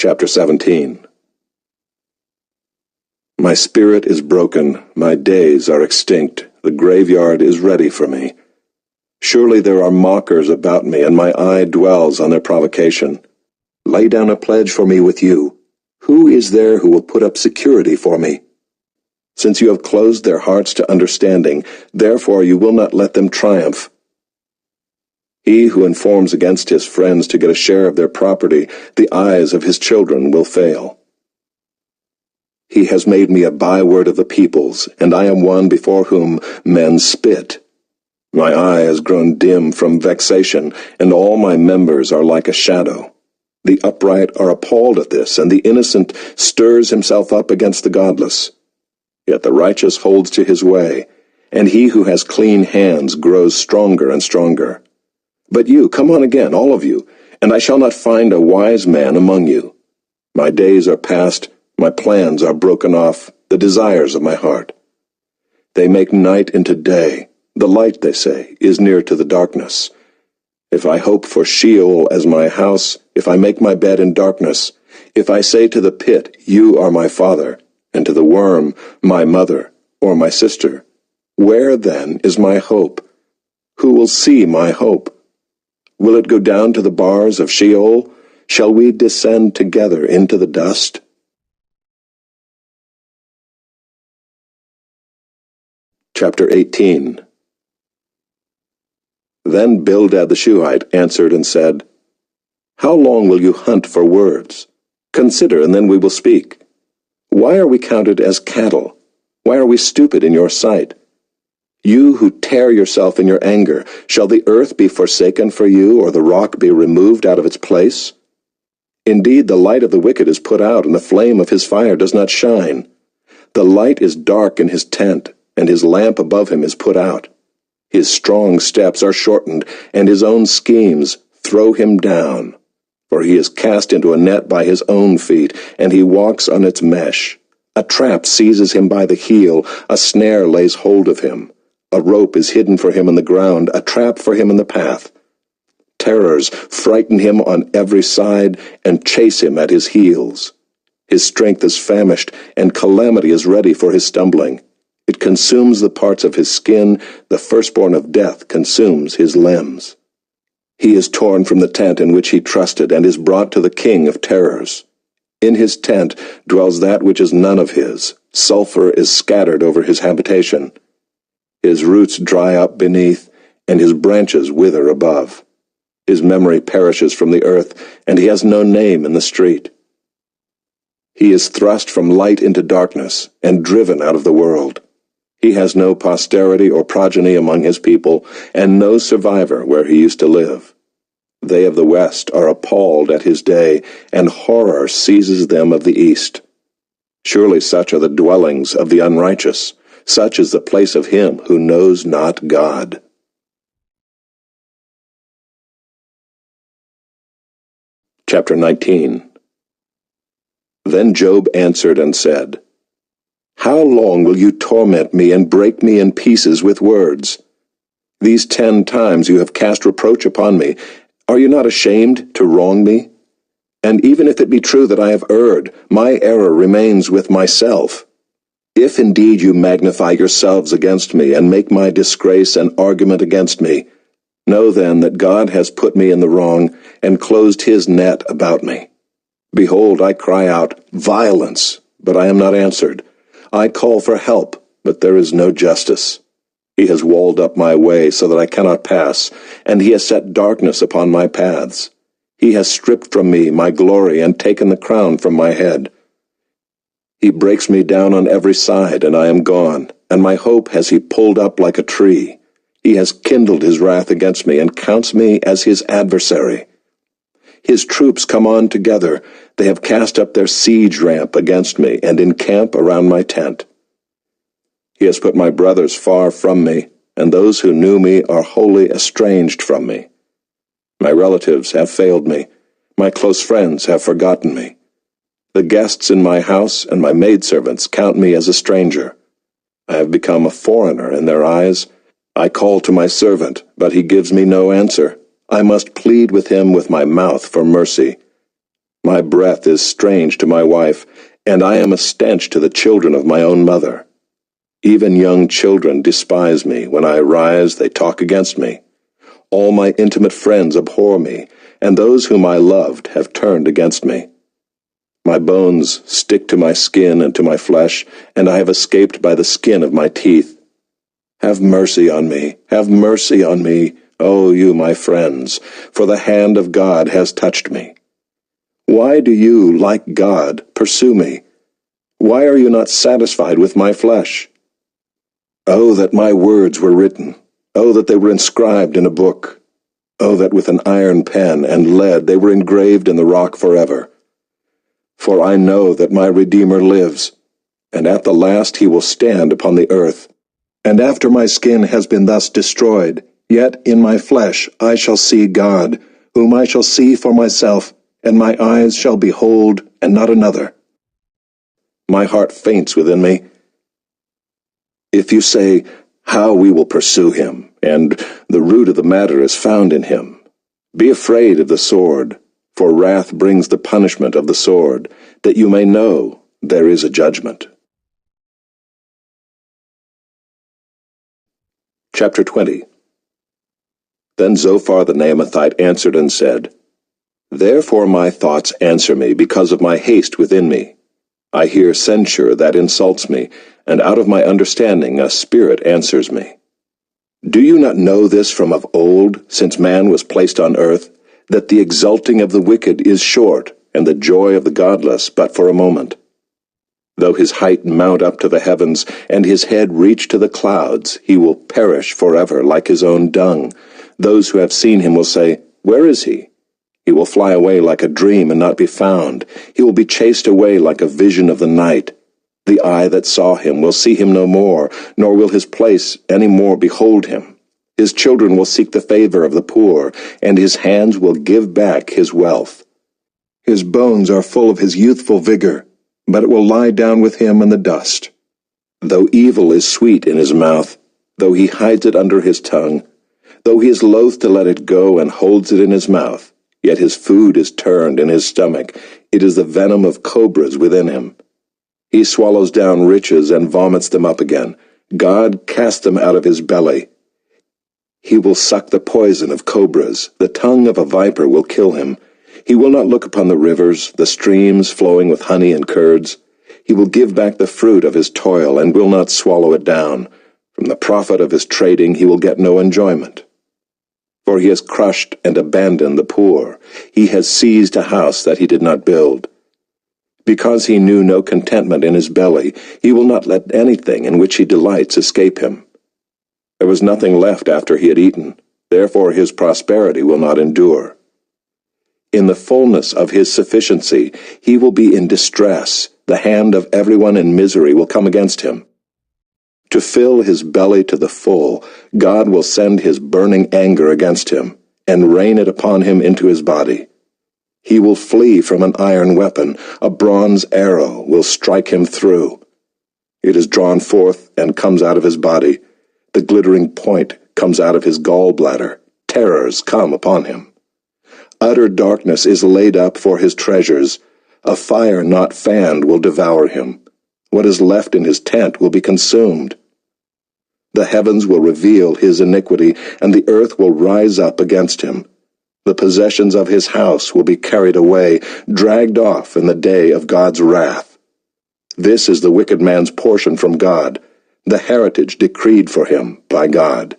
Chapter 17. My spirit is broken, my days are extinct, the graveyard is ready for me. Surely there are mockers about me, and my eye dwells on their provocation. Lay down a pledge for me with you. Who is there who will put up security for me? Since you have closed their hearts to understanding, therefore you will not let them triumph. He who informs against his friends to get a share of their property, the eyes of his children will fail. He has made me a byword of the peoples, and I am one before whom men spit. My eye has grown dim from vexation, and all my members are like a shadow. The upright are appalled at this, and the innocent stirs himself up against the godless. Yet the righteous holds to his way, and he who has clean hands grows stronger and stronger. But you, come on again, all of you, and I shall not find a wise man among you. My days are past, my plans are broken off, the desires of my heart. They make night into day. The light, they say, is near to the darkness. If I hope for Sheol as my house, if I make my bed in darkness, if I say to the pit, you are my father, and to the worm, my mother, or my sister, where then is my hope? Who will see my hope? Will it go down to the bars of Sheol? Shall we descend together into the dust? Chapter 18. Then Bildad the Shuhite answered and said, How long will you hunt for words? Consider, and then we will speak. Why are we counted as cattle? Why are we stupid in your sight? You who tear yourself in your anger, shall the earth be forsaken for you, or the rock be removed out of its place? Indeed, the light of the wicked is put out, and the flame of his fire does not shine. The light is dark in his tent, and his lamp above him is put out. His strong steps are shortened, and his own schemes throw him down. For he is cast into a net by his own feet, and he walks on its mesh. A trap seizes him by the heel, a snare lays hold of him. A rope is hidden for him in the ground, a trap for him in the path. Terrors frighten him on every side and chase him at his heels. His strength is famished, and calamity is ready for his stumbling. It consumes the parts of his skin, the firstborn of death consumes his limbs. He is torn from the tent in which he trusted, and is brought to the king of terrors. In his tent dwells that which is none of his. Sulfur is scattered over his habitation. His roots dry up beneath, and his branches wither above. His memory perishes from the earth, and he has no name in the street. He is thrust from light into darkness, and driven out of the world. He has no posterity or progeny among his people, and no survivor where he used to live. They of the west are appalled at his day, and horror seizes them of the east. Surely such are the dwellings of the unrighteous. Such is the place of him who knows not God. Chapter 19. Then Job answered and said, How long will you torment me and break me in pieces with words? These 10 times you have cast reproach upon me. Are you not ashamed to wrong me? And even if it be true that I have erred, my error remains with myself. If indeed you magnify yourselves against me, and make my disgrace an argument against me, know then that God has put me in the wrong, and closed his net about me. Behold, I cry out, Violence, but I am not answered. I call for help, but there is no justice. He has walled up my way so that I cannot pass, and he has set darkness upon my paths. He has stripped from me my glory, and taken the crown from my head. He breaks me down on every side, and I am gone, and my hope has he pulled up like a tree. He has kindled his wrath against me, and counts me as his adversary. His troops come on together. They have cast up their siege ramp against me, and encamp around my tent. He has put my brothers far from me, and those who knew me are wholly estranged from me. My relatives have failed me. My close friends have forgotten me. The guests in my house and my maidservants count me as a stranger. I have become a foreigner in their eyes. I call to my servant, but he gives me no answer. I must plead with him with my mouth for mercy. My breath is strange to my wife, and I am a stench to the children of my own mother. Even young children despise me. When I arise, they talk against me. All my intimate friends abhor me, and those whom I loved have turned against me. My bones stick to my skin and to my flesh, and I have escaped by the skin of my teeth. Have mercy on me, have mercy on me, O you my friends, for the hand of God has touched me. Why do you, like God, pursue me? Why are you not satisfied with my flesh? Oh, that my words were written. Oh, that they were inscribed in a book. Oh, that with an iron pen and lead they were engraved in the rock forever. For I know that my Redeemer lives, and at the last he will stand upon the earth. And after my skin has been thus destroyed, yet in my flesh I shall see God, whom I shall see for myself, and my eyes shall behold, and not another. My heart faints within me. If you say, how we will pursue him, and the root of the matter is found in him, be afraid of the sword, for wrath brings the punishment of the sword, that you may know there is a judgment. Chapter 20. Then Zophar the Naamathite answered and said, Therefore my thoughts answer me because of my haste within me. I hear censure that insults me, and out of my understanding a spirit answers me. Do you not know this from of old, since man was placed on earth, that the exulting of the wicked is short, and the joy of the godless but for a moment? Though his height mount up to the heavens, and his head reach to the clouds, he will perish forever like his own dung. Those who have seen him will say, Where is he? He will fly away like a dream and not be found. He will be chased away like a vision of the night. The eye that saw him will see him no more, nor will his place any more behold him. His children will seek the favor of the poor, and his hands will give back his wealth. His bones are full of his youthful vigor, but it will lie down with him in the dust. Though evil is sweet in his mouth, though he hides it under his tongue, though he is loath to let it go and holds it in his mouth, yet his food is turned in his stomach. It is the venom of cobras within him. He swallows down riches and vomits them up again. God cast them out of his belly. He will suck the poison of cobras. The tongue of a viper will kill him. He will not look upon the rivers, the streams flowing with honey and curds. He will give back the fruit of his toil and will not swallow it down. From the profit of his trading he will get no enjoyment. For he has crushed and abandoned the poor. He has seized a house that he did not build. Because he knew no contentment in his belly, he will not let anything in which he delights escape him. There was nothing left after he had eaten, therefore his prosperity will not endure. In the fullness of his sufficiency he will be in distress. The hand of everyone in misery will come against him. To fill his belly to the full, God will send his burning anger against him, and rain it upon him into his body. He will flee from an iron weapon. A bronze arrow will strike him through. It is drawn forth and comes out of his body. The glittering point comes out of his gallbladder. Terrors come upon him. Utter darkness is laid up for his treasures. A fire not fanned will devour him. What is left in his tent will be consumed. The heavens will reveal his iniquity, and the earth will rise up against him. The possessions of his house will be carried away, dragged off in the day of God's wrath. This is the wicked man's portion from God, the heritage decreed for him by God.